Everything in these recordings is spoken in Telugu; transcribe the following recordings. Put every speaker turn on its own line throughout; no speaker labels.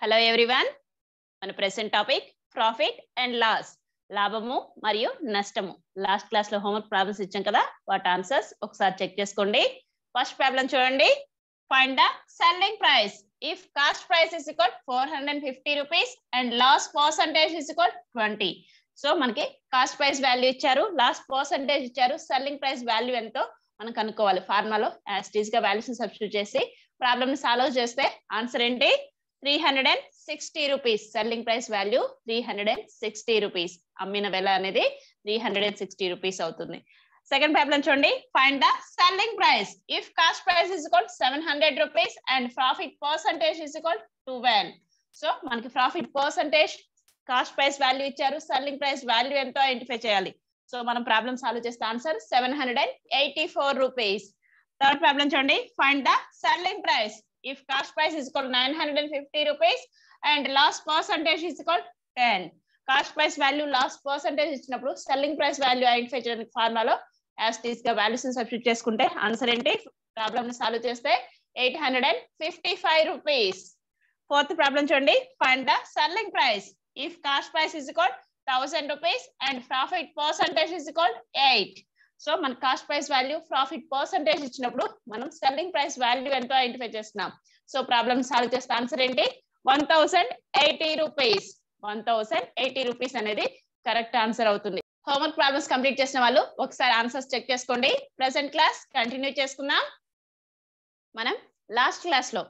Hello everyone. మన present topic profit and loss, లాభము మరియు నష్టము. లాస్ట్ క్లాస్ లో హోంవర్క్ ప్రాబ్లమ్స్ ఇచ్చాం కదా, వాటి ఆన్సర్స్ ఒకసారి చెక్ చేసుకోండి. ఫస్ట్ ప్రాబ్లం చూడండి. Find the selling price if cost price is equal 450 rupees and loss percentage is equal 20. So మనకి కాస్ట్ ప్రైస్ వాల్యూ ఇచ్చారు, లాస్ పర్సంటేజ్ ఇచ్చారు, సెల్లింగ్ ప్రైస్ వాల్యూ ఎంతో మనం కనుక్కోవాలి. ఫార్ములాలో యాజ్ ఇట్ ఈస్ గా వాల్యూస్ సబ్స్టిట్యూట్ చేసి ప్రాబ్లమ్ ని సాల్వ్ చేస్తే ఆన్సర్ ఏంటి? 360 rupees. Selling price value 360 rupees. అమ్మిన వెల అనేది 360 రూపీస్ అవుతుంది. సెకండ్ ప్రాబ్లం చూడండి. Find the selling price if cost price is equal 700 rupees and profit percentage is equal 12. So మనకి profit percentage, cost price value ఇచ్చారు, సెల్లింగ్ ప్రైస్ వాల్యూ ఎంతో ఐడెంటిఫై చేయాలి. సో మనం ప్రాబ్లం సాల్వ్ చేస్తే ఆన్సర్ 784 రూపీస్. థర్డ్ ప్రాబ్లం చూడండి. Find the selling price if cost price is equal 950 rupees and loss percentage is equal 10. Cost price value, loss percentage ఇచ్చినప్పుడు selling price value ఐడెంటిఫై చేయడానికి ఫార్ములాలో యాజ్ ఇట్ ఈస్ గా వాల్యూస్ ని సబ్స్టిట్యూట్ చేసుకుంటే ఆన్సర్ ఏంటి? ప్రాబ్లమ్ ని సాల్వ్ చేస్తే 855 రూపీస్. ఫోర్త్ ప్రాబ్లం చూడండి. Find the selling price if cost price is equal 1000 rupees and profit percentage is equal 8. So మన cost price value, profit percentage ఇచ్చినప్పుడు మనం సెల్లింగ్ ప్రైస్ వాల్యూ ఎంతో ఐడెంటిఫై చేస్తున్నాం. సో ప్రాబ్లమ్ సాల్వ్ చేస్తే ఆన్సర్ ఏంటి? 1080 రూపీస్. 1080 రూపీస్ అనేది కరెక్ట్ ఆన్సర్ అవుతుంది. హోంవర్క్ ప్రాబ్లమ్స్ కంప్లీట్ చేసిన వాళ్ళు ఒకసారి ఆన్సర్స్ చెక్ చేసుకోండి. ప్రెసెంట్ క్లాస్ కంటిన్యూ చేసుకుందాం. మనం లాస్ట్ క్లాస్ లో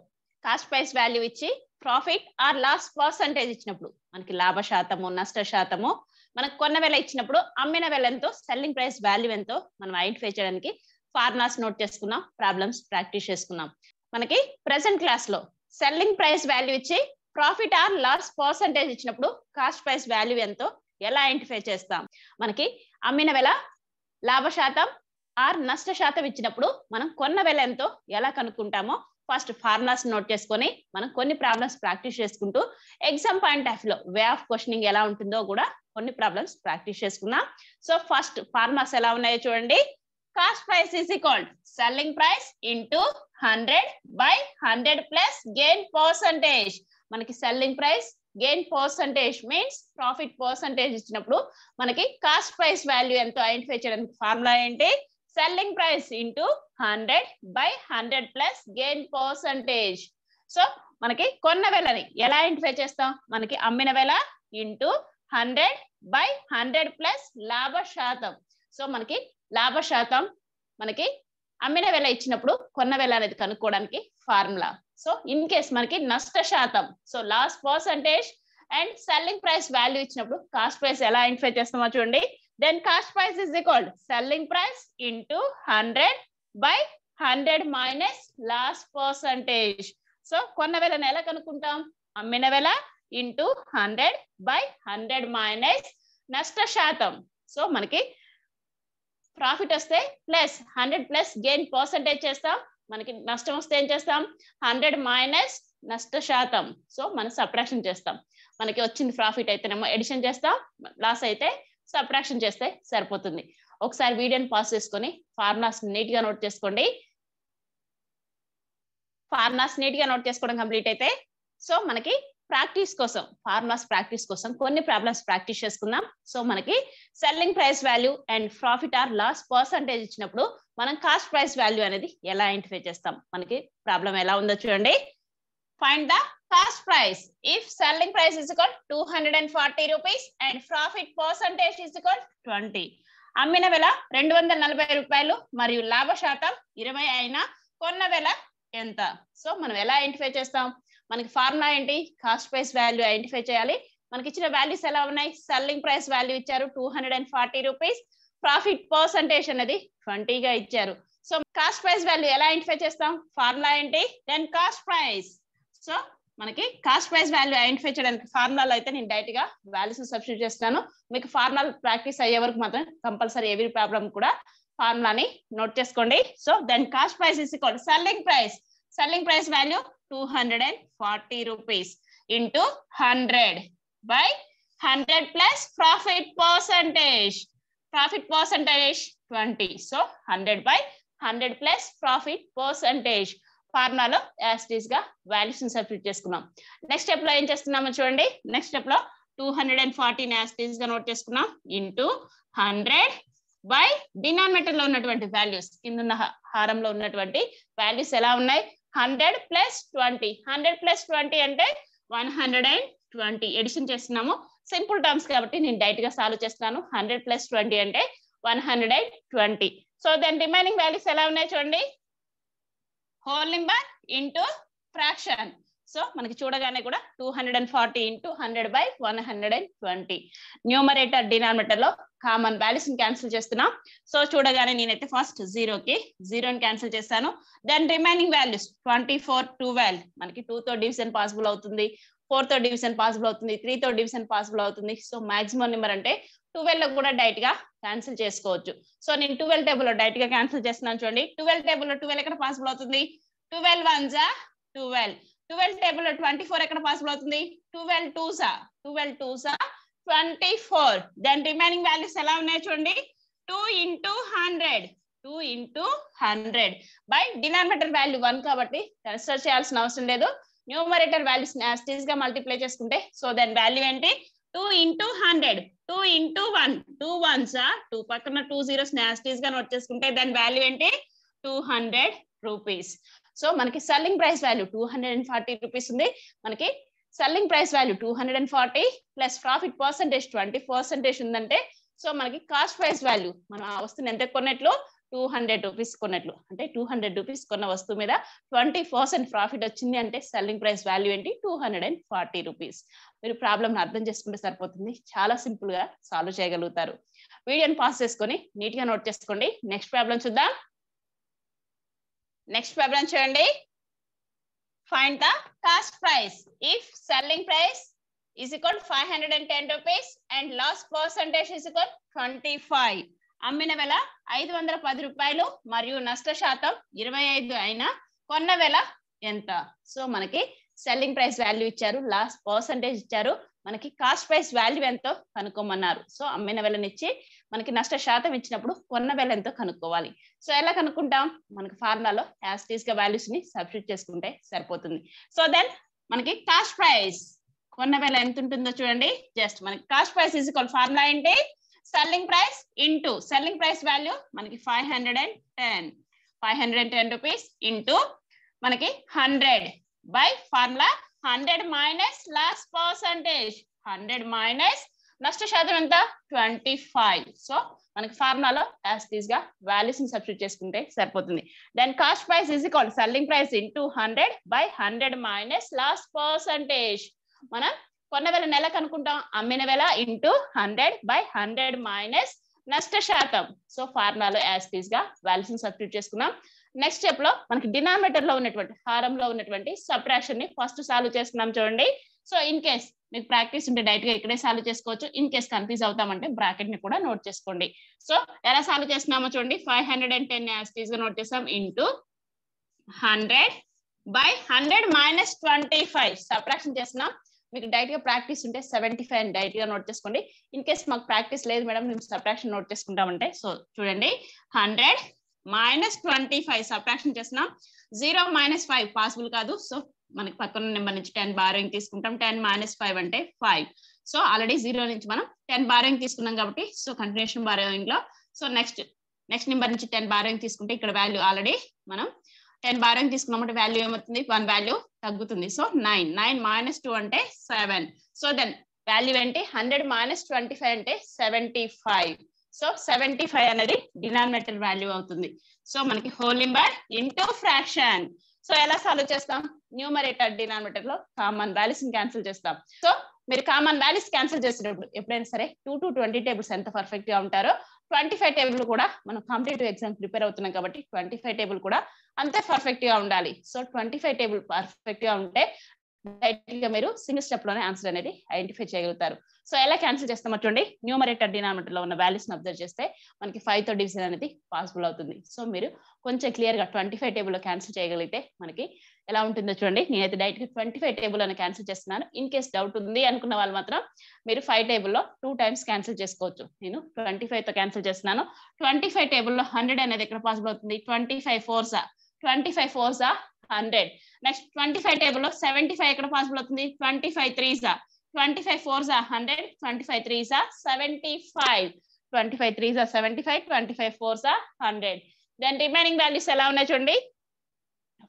కాస్ట్ ప్రైస్ వాల్యూ ఇచ్చి ప్రాఫిట్ ఆర్ లాస్ పర్సంటేజ్ ఇచ్చినప్పుడు మనకి లాభ శాతము, నష్ట శాతము, మనకు కొన్న వెల ఇచ్చినప్పుడు అమ్మిన వెల ఎంతో, సెల్లింగ్ ప్రైస్ వాల్యూ ఎంతో మనం ఐడెంటిఫై చేయడానికి ఫార్ములాస్ నోట్ చేసుకున్నాం, ప్రాబ్లమ్స్ ప్రాక్టీస్ చేసుకున్నాం. మనకి ప్రెసెంట్ క్లాస్ లో సెల్లింగ్ ప్రైస్ వాల్యూ ఇచ్చి ప్రాఫిట్ ఆర్ లాస్ పర్సంటేజ్ ఇచ్చినప్పుడు కాస్ట్ ప్రైస్ వాల్యూ ఎంతో ఎలా ఐడెంటిఫై చేస్తాం. మనకి అమ్మిన వెల, లాభ శాతం ఆర్ నష్ట శాతం ఇచ్చినప్పుడు మనం కొన్న వెల ఎంతో ఎలా కనుక్కుంటామో ఫస్ట్ ఫార్ములాస్ నోట్ చేసుకొని మనం కొన్ని ప్రాబ్లమ్స్ ప్రాక్టీస్ చేసుకుంటూ ఎగ్జామ్ పాయింట్ ఆఫ్ లో వే ఆఫ్ క్వశ్చనింగ్ ఎలా ఉంటుందో కూడా కొన్ని ప్రాబ్లమ్స్ ప్రాక్టీస్ చేసుకున్నాం. సో ఫస్ట్ ఫార్ములాస్ ఎలా ఉన్నాయో చూడండి. Cost price is equal selling price into 100/100 plus gain percentage. మనకి selling price, gain percentage means profit percentage ఇచ్చినప్పుడు మనకి కాస్ట్ ప్రైస్ వాల్యూ ఎంతో ఐడెంటిఫై చేయడానికి ఫార్ములా ఏంటి? Selling price into 100/100 plus gain percentage. So మనకి కొన్న వెలని ఎలా ఐడెంటిఫై చేస్తాం? మనకి అమ్మిన వెల ఇంటూ 100/100 ప్లస్ లాభ శాతం. సో మనకి లాభ శాతం మనకి అమ్మిన వెల ఇచ్చినప్పుడు కొన్న వెల అనేది కనుక్కోవడానికి ఫార్ములా. సో ఇన్ కేస్ మనకి నష్ట శాతం, so loss percentage and selling price value ఇచ్చినప్పుడు కాస్ట్ ప్రైస్ ఎలా ఐడెంటిఫై చేస్తామో చూడండి. Then cost price is equal selling price into 100/100 minus loss percentage. So కొన్న వెలను ఎలా కనుక్కుంటాం? అమ్మిన వెల ఇంటూ 100/100 మైనస్ నష్ట శాతం. సో మనకి ప్రాఫిట్ వస్తే ప్లస్ 100 ప్లస్ గెయిన్ పర్సంటేజ్ చేస్తాం, మనకి నష్టం వస్తే ఏం చేస్తాం? 100 మైనస్ నష్ట శాతం. సో మనం సబ్ట్రాక్షన్ చేస్తాం. మనకి వచ్చింది ప్రాఫిట్ అయితేనేమో ఎడిషన్ చేస్తాం, లాస్ అయితే సబ్ట్రాక్షన్ చేస్తే సరిపోతుంది. ఒకసారి వీడియోని పాస్ చేసుకొని ఫార్ములాస్ నీట్ గా నోట్ చేసుకోండి. ఫార్ములాస్ నీట్ గా నోట్ చేసుకోవడం కంప్లీట్ అయితే సో మనకి ప్రాక్టీస్ కోసం, ఫార్ములాస్ ప్రాక్టీస్ కోసం కొన్ని ప్రాబ్లమ్స్ ప్రాక్టీస్ చేసుకుందాం. సో మనకి selling price value and profit or loss percentage ఇచ్చినప్పుడు మనం కాస్ట్ ప్రైస్ వాల్యూ అనేది ఎలా ఐడెంటిఫై చేస్తాం. మనకి ప్రాబ్లం ఎలా ఉందో చూడండి. Find the cost price if selling price is equal 240 rupees and profit percentage is equal 20. అమ్మిన వెల 240 రూపాయలు మరియు లాభ శాతం 20 అయినా కొన్న వెల ఎంత? సో మనం ఎలా ఐడెంటిఫై చేస్తాం? మనకి ఫార్ములా ఏంటి? కాస్ట్ ప్రైస్ వాల్యూ ఐడెంటిఫై చేయాలి. మనకి ఇచ్చిన వాల్యూస్ ఎలా ఉన్నాయి? సెల్లింగ్ ప్రైస్ వాల్యూ ఇచ్చారు 240 రూపీస్, ప్రాఫిట్ పర్సంటేజ్ అనేది 20 గా ఇచ్చారు. సో కాస్ట్ ప్రైస్ వాల్యూ ఎలా ఐడెంటిఫై చేస్తాం? ఫార్ములా ఏంటి? Then cost price. సో మనకి కాస్ట్ ప్రైస్ వాల్యూ ఐడెంటిఫై చేయడానికి ఫార్ములాలో అయితే నేను డైరెక్ట్ గా వాల్యూస్ సబ్స్టిట్యూట్ చేస్తాను. మీకు ఫార్ములా ప్రాక్టీస్ అయ్యే వరకు మాత్రం కంపల్సరీ ఎవరీ ప్రాబ్లం కూడా ఫార్ములాని నోట్ చేసుకోండి. So then cost price is equal selling price. Selling price value 240 rupees into 100/100 plus profit percentage. Profit percentage 20. So 100/100 plus profit percentage. ఫార్ములాలో యాస్టీస్ గా వాల్యూస్ ని సబ్స్టిట్యూట్ చేసుకున్నాం. నెక్స్ట్ స్టెప్ లో ఏం చేస్తున్నామో చూడండి. నెక్స్ట్ స్టెప్ లో 214 యాస్టీస్ గా నోట్ చేసుకున్నాం ఇంటూ 100 బై డినామినేటర్ లో ఉన్నటువంటి వాల్యూస్, కింద ఉన్న హారంలో ఉన్నటువంటి వాల్యూస్ ఎలా ఉన్నాయి? 100 + 20. 100 + 20 అంటే 120. ఎడిషన్ చేస్తున్నాము. సింపుల్ టర్మ్స్ కాబట్టి నేను డైరెక్ట్ గా సాల్వ్ చేస్తున్నాను. 100 + 20 అంటే 120. సో దెన్ రిమైనింగ్ వాల్యూస్ ఎలా ఉన్నాయి చూడండి. Whole number into fraction. So మనకి చూడగానే కూడా 240 × 100/120. న్యూమరేటర్ డినామినేటర్ లో కామన్ వాల్యూస్ ని క్యాన్సిల్ చేస్తున్నాం. సో చూడగానే నేనైతే ఫస్ట్ 0ని క్యాన్సిల్ చేస్తాను. దెన్ రిమైనింగ్ వాల్యూస్ 24, 12 మనకి 2 తో డివిజన్ పాసిబుల్ అవుతుంది, 4 తో డివిజన్ పాసిబుల్ అవుతుంది, 3 తో డివిజన్ పాసిబుల్ అవుతుంది. సో మాక్సిమం నెంబర్ అంటే 12 లో కూడా డైరెక్ట్ గా క్యాన్సిల్ చేసుకోవచ్చు. సో నేను 12 టేబుల్ లో డైరెక్ట్ గా క్యాన్సిల్ చేస్తున్నాను చూడండి. 12 టేబుల్ లో 12 ఎక్కడ పాసిబుల్ అవుతుంది? 12 1s 12. 12 టేబుల్ లో 24 ఎక్కడ పాసిబుల్ అవుతుంది? 12 2s 24. దెన్ రిమైనింగ్ వాల్యూస్ ఎలా ఉన్నాయి చూడండి. 2 × 100 బై డినామినేటర్ వాల్యూ 1 కాబట్టి కన్సిడర్ చేయాల్సిన అవసరం లేదు. న్యూమరేటర్ వాల్యూస్ యాజ్ ఇట్ గా మల్టిప్లై చేసుకుంటే సో దెన్ వాల్యూ ఏంటి? 2 × 100. 2 × 1 2 1s 2 పక్కన 2 zeros యాజ్ ఇట్ గా నోట్ చేసుకుంటే దెన్ వాల్యూ ఏంటి? 200 రూపీస్. సో మనకి సెల్లింగ్ ప్రైస్ వాల్యూ 240 రూపీస్ ఉంది. మనకి selling price value 240 plus profit percentage 20% ఉందంటే సో మనకి కాస్ట్ ప్రైస్ వాల్యూ మనం ఆ వస్తువుని ఎంత కొన్నట్లు? 200 రూపీస్ కొన్నట్లు. అంటే 200 రూపీస్ కొన్న వస్తువు మీద 20% ప్రాఫిట్ వచ్చింది అంటే సెల్లింగ్ ప్రైస్ వాల్యూ ఏంటి? 240 రూపీస్. మీరు ప్రాబ్లమ్ అర్థం చేసుకుంటే సరిపోతుంది. చాలా సింపుల్ గా సాల్వ్ చేయగలుగుతారు. వీడియోని పాస్ చేసుకొని నీట్ గా నోట్ చేసుకోండి. నెక్స్ట్ ప్రాబ్లం చూద్దాం. నెక్స్ట్ ప్రాబ్లం చూడండి. Find the cost price if selling price is equal 510 rupees and loss percentage is equal 25. అమ్మిన వెల 510 రూపాయలు మరియు నష్ట శాతం 25 అయినా కొన్న వెల ఎంత? సో మనకి సెల్లింగ్ ప్రైస్ వాల్యూ ఇచ్చారు, లాస్ పర్సంటేజ్ ఇచ్చారు, మనకి కాస్ట్ ప్రైస్ వాల్యూ ఎంతో కనుక్కోమన్నారు. సో అమ్మిన వెలనిచ్చి మనకి నష్ట శాతం ఇచ్చినప్పుడు కొన్న వెల ఎంతో కనుక్కోవాలి. సో ఎలా కనుక్కుంటాం? మనకి ఫార్ములాలో యాజ్ ఇట్ ఈస్ గా వాల్యూస్ ని సబ్స్టిట్యూట్ చేసుకుంటే సరిపోతుంది. సో దెన్ మనకి కాస్ట్ ప్రైస్ కొన్న వెల ఎంత ఉంటుందో చూడండి. జస్ట్ మనకి cost price is equal formula ఏంటి? Selling price into selling price value మనకి 510 రూపీస్ ఇంటూ మనకి 100 by formula 100 minus loss percentage, 100 minus నష్ట శాతం ఎంత? 25. సో మనకి ఫార్ములాలో యాజ్ ఇట్ ఈస్ గా వాల్యూస్ ని సబ్స్టిట్యూట్ చేసుకుంటే సరిపోతుంది. Then cost price is equal selling price into 100 by 100 minus loss percentage. మనం కొన్న వెల నెల కనుక్కుంటాం, అమ్మిన వెల ఇంటూ 100 బై 100 మైనస్ నష్ట శాతం. సో ఫార్ములాలో యాజ్ ఇట్ ఈస్ గా వాల్యూస్ ని సబ్స్టిట్యూట్ చేసుకున్నాం. నెక్స్ట్ స్టెప్ లో మనకి డినామినేటర్ లో ఉన్నటువంటి హారంలో ఉన్నటువంటి సబ్ట్రాక్షన్ ని ఫస్ట్ సాల్వ్ చేస్తున్నాం చూడండి. సో ఇన్ కేస్ మీకు ప్రాక్టీస్ ఉంటే డైరెక్ట్ గా ఇక్కడే సాల్వ్ చేసుకోవచ్చు. ఇన్ కేస్ కన్ఫ్యూజ్ అవుతామంటే బ్రాకెట్ ని కూడా నోట్ చేసుకోండి. సో ఎలా సాల్వ్ చేస్తున్నామో చూడండి. 510 యాజ్ ఇట్ ఈస్ గా నోట్ చేస్తాం ఇంటూ 100 బై 100 మైనస్ 25 సబ్ట్రాక్షన్ చేస్తున్నాం. మీకు డైరెక్ట్ గా ప్రాక్టీస్ ఉంటే 75 అని డైరెక్ట్ గా నోట్ చేసుకోండి. ఇన్ కేస్ మాకు ప్రాక్టీస్ లేదు మేడం మేము సబ్ట్రాక్షన్ నోట్ చేసుకుంటామంటే సో చూడండి 100 మైనస్ 25 సబ్ట్రాక్షన్ చేస్తున్నాం. 0 మైనస్ 5 పాసిబుల్ కాదు. సో మనకి పక్కన నెంబర్ నుంచి 10 బారోయింగ్ తీసుకుంటాం. 10 మైనస్ 5 అంటే 5. సో ఆల్రెడీ 0 నుంచి మనం 10 బారోయింగ్ తీసుకున్నాం కాబట్టి సో కంటిన్యూషన్ బారోయింగ్ లో సో నెక్స్ట్ నెంబర్ నుంచి 10 బారోయింగ్ తీసుకుంటే ఇక్కడ వాల్యూ ఆల్రెడీ మనం 10 బారోయింగ్ తీసుకున్నామంటే వాల్యూ ఏమవుతుంది? 1 వాల్యూ తగ్గుతుంది. సో 9 మైనస్ 2 అంటే 7. సో దెన్ వాల్యూ ఏంటి? 100 మైనస్ 25 అంటే 75. సో 75 అనేది డినామినేటర్ వాల్యూ అవుతుంది. సో మనకి whole number into fraction. So ఎలా సాల్వ్ చేస్తాం? న్యూమరేటర్ డినామినేటర్ లో కామన్ వాల్యూస్ ని క్యాన్సిల్ చేస్తాం. సో మీరు కామన్ వాల్యూస్ క్యాన్సిల్ చేసేటప్పుడు ఎప్పుడైనా సరే 2 to 20 టేబుల్స్ ఎంత పర్ఫెక్ట్ గా ఉంటారో 25 టేబుల్ కూడా మనం కాంపిటేటివ్ ఎగ్జామ్ ప్రిపేర్ అవుతున్నాం కాబట్టి 25 టేబుల్ కూడా అంతే పర్ఫెక్ట్ గా ఉండాలి. సో 25 టేబుల్ పర్ఫెక్ట్ గా ఉంటే డైరెక్ట్ గా మీరు సింగిల్ స్టెప్ లోనే ఆన్సర్ అనేది ఐడెంటిఫై చేయగలుగుతారు. సో ఎలా క్యాన్సిల్ చేస్తామో చూడండి. న్యూమరేటర్ డినామినేటర్ లో ఉన్న వాల్యూస్ ని అబ్జర్వ్ చేస్తే మనకి 5 తో డివిజన్ అనేది పాసిబుల్ అవుతుంది. సో మీరు కొంచెం క్లియర్ గా 25 టేబుల్ లో క్యాన్సిల్ చేయగలిగితే మనకి ఎలా ఉంటుందో చూడండి. నేనైతే డైరెక్ట్ గా 25 టేబుల్ అని క్యాన్సిల్ చేస్తున్నాను. ఇన్ కేస్ డౌట్ ఉంది అనుకున్న వాళ్ళు మాత్రం మీరు 5 టేబుల్ లో 2 టైమ్స్ క్యాన్సిల్ చేసుకోవచ్చు. నేను 25 తో క్యాన్సిల్ చేస్తున్నాను. 25 టేబుల్ లో 100 అనేది ఎక్కడ పాసిబుల్ అవుతుంది? 25 4s 100. నెక్స్ట్ 25 టేబుల్ లో 75 ఎక్కడ పాసిబుల్ అవుతుంది? 25 3s 25 4s 100, 25 3s 75, 25 3s 75, 25 4s 100. Then remaining values ఎలా ఉన్నాయి చూడండి,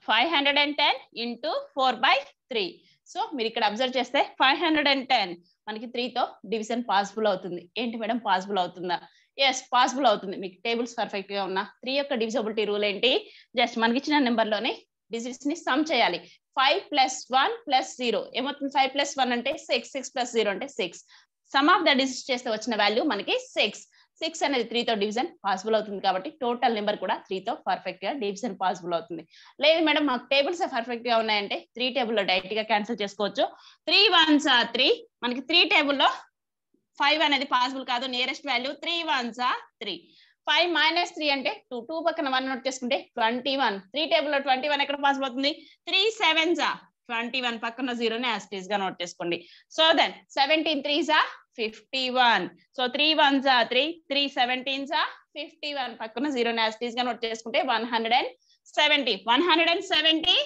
510 into 4/3. సో మీరు ఇక్కడ అబ్జర్వ్ చేస్తే 510 మనకి 3 తో డివిజన్ పాసిబుల్ అవుతుంది. ఏంటి మేడం పాసిబుల్ అవుతుందా? ఎస్ పాసిబుల్ అవుతుంది. మీకు టేబుల్స్ పర్ఫెక్ట్ గా ఉన్నా 3 యొక్క డివిజబిలిటీ రూల్ ఏంటి? జస్ట్ మనకి ఇచ్చిన నెంబర్ లోనే డిజిట్స్ ని సమ్ చేయాలి. 5 + 1 + 0 ఏమవుతుంది? 5 + 1 అంటే 6, 6 + 0 అంటే 6. సమ్ ఆఫ్ ద డిజిట్స్ చేస్తే వచ్చిన వాల్యూ మనకి 6. 6 అనేది 3 తో డివిజన్ పాసిబుల్ అవుతుంది కాబట్టి టోటల్ నెంబర్ కూడా 3 తో పర్ఫెక్ట్ గా డివిజన్ పాసిబుల్ అవుతుంది. లేదు మేడం మాకు టేబుల్స్ పర్ఫెక్ట్ గా ఉన్నాయంటే 3 టేబుల్ లో డైరెక్ట్ గా క్యాన్సిల్ చేసుకోవచ్చు. 3 1s 3 మనకి 3 టేబుల్ లో 5 అనేది పాసిబుల్ కాదు. Nearest value 3 1s 3. 5 - 3 అంటే 2. 2 పక్కన 1 నోట్ చేసుకుంటే 21. 3 టేబుల్ లో 21 ఎక్కడ పాసిబుల్ అవుతుంది? 3 7s 21 పక్కన 0 ని యాజ్ ఇట్ ఈస్ గా నోట్ చేసుకోండి. So then 17 3s 51. So 3 1s 3, 3 17s 51 పక్కన 0 ని యాజ్ ఇట్ ఈస్ గా నోట్ చేసుకుంటే 170. 170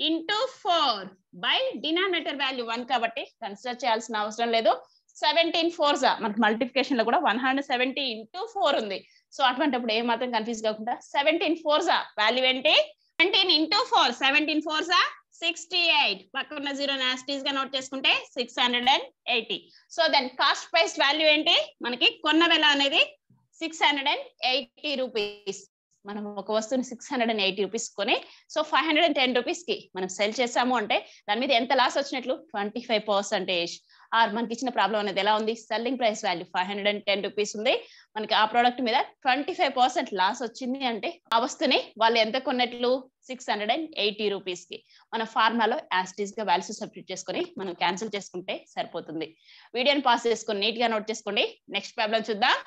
into 4 by denominator value 1 కాబట్టి కన్సిడర్ చేయాల్సిన అవసరం లేదు. 17 4s మనకి మల్టిప్లికేషన్ లో కూడా 170 into 4 ఉంది. సో అటువంటిప్పుడు ఏ మాత్రం కన్ఫ్యూజ్ కాకుండా 17 4s వాల్యూ ఏంటి? 17 into 4, 17 4s 68 పక్కన 0 నాస్టీస్ గా నోట్ చేసుకుంటే 680. So then cost price value ఏంటి? మనకి కొన్న వెల అనేది 680 రూపీస్. మనం ఒక వస్తువుని 680 రూపీస్ కొని సో 510 రూపీస్ కి మనం సెల్ చేసాము అంటే దాని మీద ఎంత లాస్ వచ్చినట్లు? 25%. ఆర్ మనకి ఇచ్చిన ప్రాబ్లం అనేది ఎలా ఉంది? సెల్లింగ్ ప్రైస్ వాల్యూ 510 రూపీస్ ఉంది, మనకి ఆ ప్రోడక్ట్ మీద 25% లాస్ వచ్చింది అంటే ఆ వస్తువుని వాళ్ళు ఎంత కొన్నట్లు? 680 రూపీస్ కి. మన ఫార్మాలో యాస్టీస్ గా వాల్యూస్ సబ్స్టిట్యూట్ చేసుకొని మనం క్యాన్సిల్ చేసుకుంటే సరిపోతుంది. వీడియోని పాస్ చేసుకొని నీట్ గా నోట్ చేసుకోండి. నెక్స్ట్ ప్రాబ్లం చూద్దాం.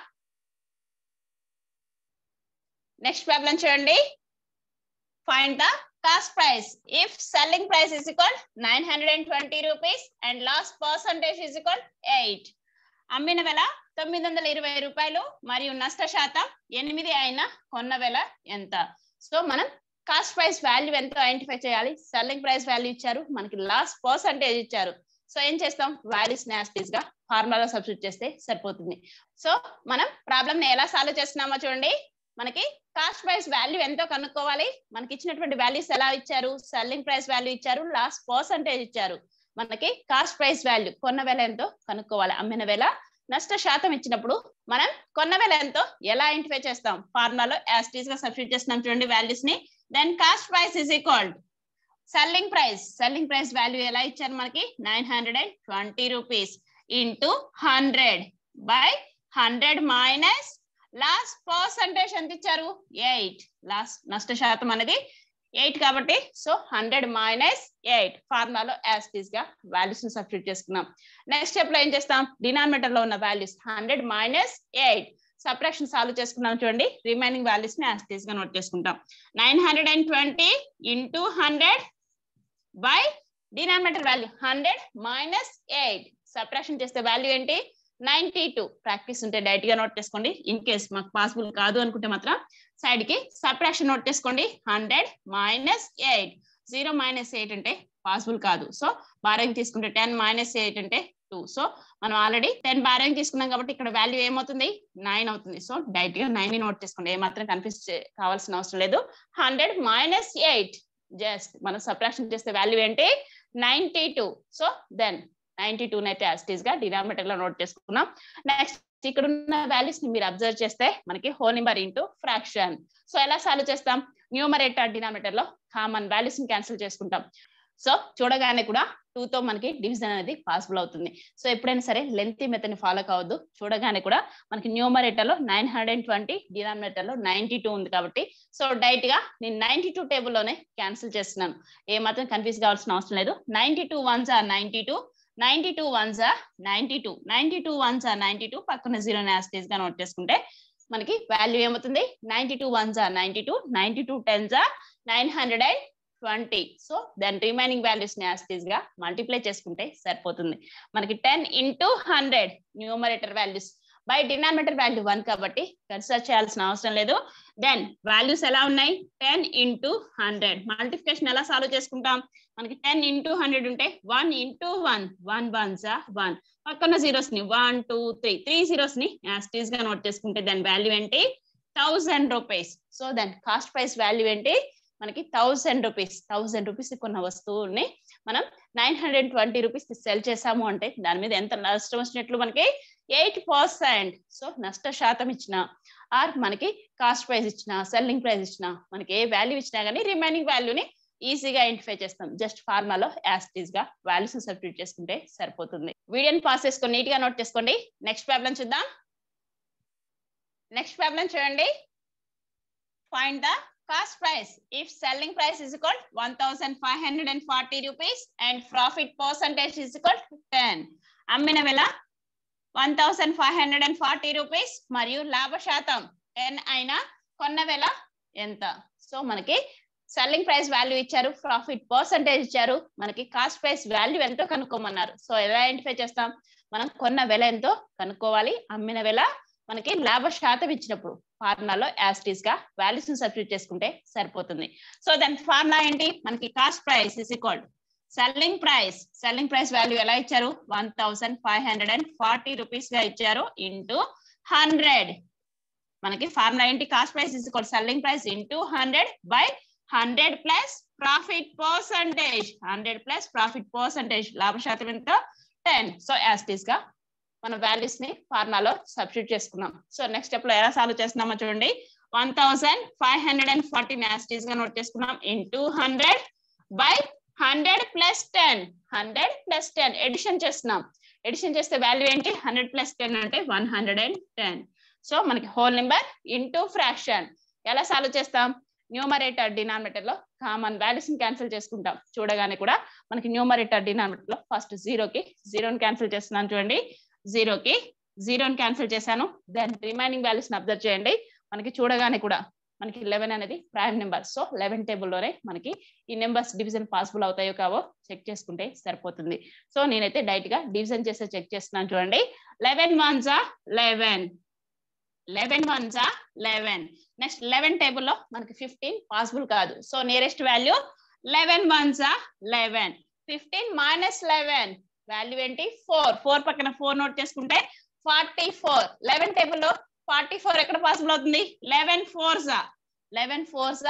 నెక్స్ట్ ప్రాబ్లం చూడండి. Find the cost price if selling price is equal 920 rupees and loss percentage is equal 8. అమ్మిన వెల 920 రూపాయలు మరియు నష్ట శాతం 8 అయినా కొన్న వెల ఎంత? సో మనం కాస్ట్ ప్రైస్ వాల్యూ ఎంతో ఐడెంటిఫై చేయాలి. సెల్లింగ్ ప్రైస్ వాల్యూ ఇచ్చారు, మనకి లాస్ పర్సంటేజ్ ఇచ్చారు. సో ఏం చేస్తాం? వాల్యూస్ నాస్టీస్ గా ఫార్ములా సబ్స్టిట్యూట్ చేస్తే సరిపోతుంది. సో మనం ప్రాబ్లం ని ఎలా సాల్వ్ చేస్తున్నామో చూడండి. మనకి కాస్ట్ ప్రైస్ వాల్యూ ఎంతో కనుక్కోవాలి. మనకి ఇచ్చినటువంటి వాల్యూస్ ఎలా ఇచ్చారు? సెల్లింగ్ ప్రైస్ వాల్యూ ఇచ్చారు, లాస్ పర్సంటేజ్ ఇచ్చారు. మనకి కాస్ట్ ప్రైస్ వాల్యూ కొన్న వెల ఎంతో కనుక్కోవాలి. అమ్మిన వెల నష్ట శాతం ఇచ్చినప్పుడు మనం కొన్న వెల ఎంతో ఎలా ఐడెంటిఫై చేస్తాం? ఫార్ములాలో యాస్టీస్ గా సబ్స్టిట్యూట్ చేస్తున్నాం చూడండి వాల్యూస్ ని. Then cost price is equal selling price. Selling price value ఎలా ఇచ్చారు? మనకి 920 rupees into 100 by 100 minus loss percentage ఎంత ఇచ్చారు? 8. లాస్ట్ నష్ట శాతం అనేది 8 కాబట్టి సో 100 మైనస్ 8 ఫార్ములాలో యాస్టీస్ గా వాల్యూస్ ని సబ్స్టిట్యూట్ చేసుకున్నాం. నెక్స్ట్ స్టెప్ లో ఏం చేస్తాం? డినామినేటర్ లో ఉన్న వాల్యూస్ 100 మైనస్ 8 సబ్ట్రాక్షన్ సాల్వ్ చేసుకున్నాం చూడండి. రిమైనింగ్ వాల్యూస్ ని యాస్టీస్ గా నోట్ చేసుకుంటాం. 920 into 100 by denominator value 100 minus 8 subtraction చేస్తే వాల్యూ ఏంటి? 92. ప్రాక్టీస్ ఉంటే డైరెక్ట్ గా నోట్ చేసుకోండి. ఇన్ కేస్ మాకు పాసిబుల్ కాదు అనుకుంటే మాత్రం సైడ్ కి సబ్ట్రాక్షన్ నోట్ చేసుకోండి. 100 మైనస్ 8. 0 మైనస్ 8 అంటే పాసిబుల్ కాదు. సో బారోయింగ్ తీసుకుంటే 10 మైనస్ 8 అంటే 2. సో మనం ఆల్రెడీ 10 బారోయింగ్ తీసుకున్నాం కాబట్టి ఇక్కడ వాల్యూ ఏమవుతుంది? 9 అవుతుంది. సో డైరెక్ట్ గా 9 ని నోట్ చేసుకోండి. ఏమాత్రం కన్ఫ్యూజ్ కావాల్సిన అవసరం లేదు. 100 మైనస్ 8 జస్ట్ మనం సబ్ట్రాక్షన్ చేస్తే వాల్యూ ఏంటి? 92. సో దెన్ 92 అయితే యాస్టీస్ గా డినామినేటర్ లో నోట్ చేసుకున్నాం. నెక్స్ట్ ఇక్కడ ఉన్న వాల్యూస్ ని మీరు అబ్జర్వ్ చేస్తే మనకి whole number into fraction. So ఎలా సాల్వ్ చేస్తాం? న్యూమరేటర్ డినామినేటర్ లో కామన్ వాల్యూస్ ని క్యాన్సిల్ చేసుకుంటాం. సో చూడగానే కూడా 2 తో మనకి డివిజన్ అనేది పాసిబుల్ అవుతుంది. సో ఎప్పుడైనా సరే లెంతీ మెథడ్ ని ఫాలో కావద్దు. చూడగానే కూడా మనకి న్యూమరేటర్ లో 920, డినామినేటర్ లో 92 ఉంది కాబట్టి సో డైరెక్ట్ గా నేను 92 టేబుల్ లోనే క్యాన్సిల్ చేస్తున్నాను. ఏ మాత్రం కన్ఫ్యూజ్ కావాల్సిన అవసరం లేదు. 92 1s 92, 92 1s 92, 92 1s 92 పక్కన 0 యాస్టీస్ గా నోట్ చేసుకుంటే మనకి వాల్యూ ఏమవుతుంది? 92 1s 92, 92 10s 920. So then remaining values ని యాస్టీస్ గా మల్టిప్లై చేసుకుంటే సరిపోతుంది. మనకి 10 into 100 numerator values by denominator value 1 కాబట్టి కన్సిడర్ చేయాల్సిన అవసరం లేదు. దెన్ వాల్యూస్ ఎలా ఉన్నాయి 10 into 100 మల్టిప్లికేషన్ ఎలా సాల్వ్ చేసుకుంటాం మనకి 10 into 100 ఉంటే 1 into 1 1 1s 1 పక్కన జీరోస్ ని 1 2 3 జీరోస్ ని యాజ్ ఇట్ ఈస్ గా నోట్ చేసుకుంటే దాని వాల్యూ ఏంటి 1000 రూపీస్. సో దాని కాస్ట్ ప్రైస్ వాల్యూ ఏంటి మనకి 1000 రూపీస్. 1000 రూపీస్ కొన్న వస్తువుని మనం 920 రూపీస్ సెల్ చేసాము అంటే దాని మీద ఎంత నష్టం వచ్చినట్లు మనకి 8%. సో నష్ట శాతం ఇచ్చిన ఆర్ మనకి కాస్ట్ ప్రైస్ ఇచ్చిన సెల్లింగ్ ప్రైస్ ఇచ్చిన మనకి ఏ వాల్యూ ఇచ్చినా కానీ రిమైనింగ్ వాల్యూని ఈజీగా ఐడెంటిఫై చేస్తాం. జస్ట్ ఫార్ములాలో యాజ్ ఇట్ ఈస్ గా వాల్యూస్ సబ్స్టిట్యూట్ చేసుకుంటే సరిపోతుంది. వీడియోని పాస్ చేసుకొని నీట్ గా నోట్ చేసుకోండి. నెక్స్ట్ ప్రాబ్లం చూద్దాం. నెక్స్ట్ ప్రాబ్లం చూడండి. Find the cost price if selling price is equal 1540 rupees and profit percentage is equal to 10. అమ్మిన వెల 1540 రూపీస్ మరియు లాభ శాతం 10 అయినా కొన్న వెల ఎంత. సో మనకి సెల్లింగ్ ప్రైస్ వాల్యూ ఇచ్చారు, ప్రాఫిట్ పర్సంటేజ్ ఇచ్చారు, మనకి కాస్ట్ ప్రైస్ వాల్యూ ఎంతో కనుక్కోమన్నారు. సో ఎలా ఐడెంటిఫై చేస్తాం మనం కొన్న వెల ఎంతో కనుక్కోవాలి, అమ్మిన వెల మనకి లాభ శాతం ఇచ్చినప్పుడు ఫార్ములాలో యాజ్ ఇట్ ఈస్ గా వాల్యూస్ ని సబ్స్టిట్యూట్ చేసుకుంటే సరిపోతుంది. సో దాని ఫార్ములా ఏంటి మనకి cost price is equal selling price value ఎలా ఇచ్చారు 1540 రూపీస్ గా ఇచ్చారు ఇంటూ 100. మనకి ఫార్ములా ఏంటి cost price is equal selling price into 100 by 100 plus profit percentage 100 plus profit percentage లాభ శాతం ఎంత 10. సో యాజ్ ఇట్ ఈస్ గా మన వాల్యూస్ ని ఫార్ములాలో సబ్స్టిట్యూట్ చేసుకున్నాం. సో నెక్స్ట్ స్టెప్ లో ఎలా సాల్వ్ చేస్తున్నామో చూడండి. 1540 యాజ్ ఇట్ ఈస్ గా నోట్ చేసుకున్నాం into 100 by 100 plus 10 100 plus 10 addition చేస్తున్నాం. ఎడిషన్ చేస్తే వాల్యూ ఏంటి 100 ప్లస్ 10 అంటే 110. సో మనకి హోల్ నెంబర్ ఇంటూ ఫ్రాక్షన్ ఎలా సాల్వ్ చేస్తాం న్యూమరేటర్ డినామినేటర్ లో కామన్ వాల్యూస్ ని క్యాన్సిల్ చేసుకుంటాం. చూడగానే కూడా మనకి న్యూమరేటర్ డినామినేటర్ లో ఫస్ట్ జీరోని క్యాన్సిల్ చేస్తున్నాను చూడండి. జీరోని క్యాన్సిల్ చేశాను. దెన్ రిమైనింగ్ వాల్యూస్ ని అబ్జర్వ్ చేయండి. మనకి చూడగానే కూడా మనకి 11 అనేది ప్రైమ్ నెంబర్. సో 11 టేబుల్లోనే మనకి ఈ నెంబర్స్ డివిజన్ పాసిబుల్ అవుతాయో కావో చెక్ చేసుకుంటే సరిపోతుంది. సో నేనైతే డైరెక్ట్ గా డివిజన్ చేస్తే చెక్ చేస్తున్నాను చూడండి. 11 1s 11 11 1s 11. నెక్స్ట్ 11 టేబుల్లో మనకి 15 పాసిబుల్ కాదు. So nearest value 11 1s 11. 15 minus 11 value ఏంటి 4 పక్కన 4 నోట్ చేసుకుంటే 44. 11 టేబుల్లో 44 ఎక్కడ పాసిబుల్ అవుతుంది 11 4s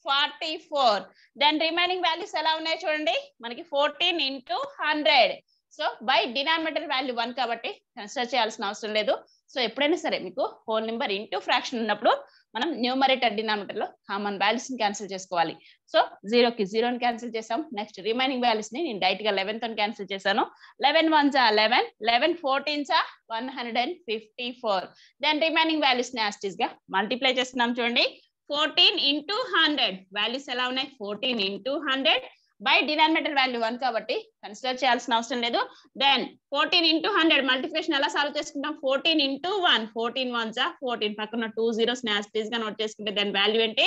44. దెన్ రిమైనింగ్ వాల్యూస్ ఎలా ఉన్నాయి చూడండి మనకి 14 into 100. So by denominator value 1 కాబట్టి కన్సిడర్ చేయాల్సిన అవసరం లేదు. సో ఎప్పుడైనా సరే మీకు హోల్ నెంబర్ ఇంటూ ఫ్రాక్షన్ ఉన్నప్పుడు మనం న్యూమరేటర్ డినామినేటర్ లో కామన్ వాల్యూస్ ని క్యాన్సిల్ చేసుకోవాలి. సో జీరోకి జీరోని క్యాన్సిల్ చేసాం. నెక్స్ట్ రిమైనింగ్ వాల్యూస్ ని నేను డైరెక్ట్ గా 11 తో క్యాన్సిల్ చేశాను. 11 1s 11 11 14s 154. Then remaining values ని యాజ్ ఇట్ ఈస్ గా మల్టిప్లై చేస్తున్నాం చూడండి. 14 into 100 వాల్యూస్ ఎలా ఉన్నాయి 14 into 100 బై డినామినేటర్ వాల్యూ 1 కాబట్టి కన్సిడర్ చేయాల్సిన అవసరం లేదు. దెన్ 14 into 100 మల్టిప్లికేషన్ ఎలా సాల్వ్ చేసుకుంటాం 14 into 1 14 1s 14 పక్కన 2 zeros ని యాజ్ ఇట్ ఈస్ గా నోట్ చేసుకుంటే దాని వాల్యూ ఏంటి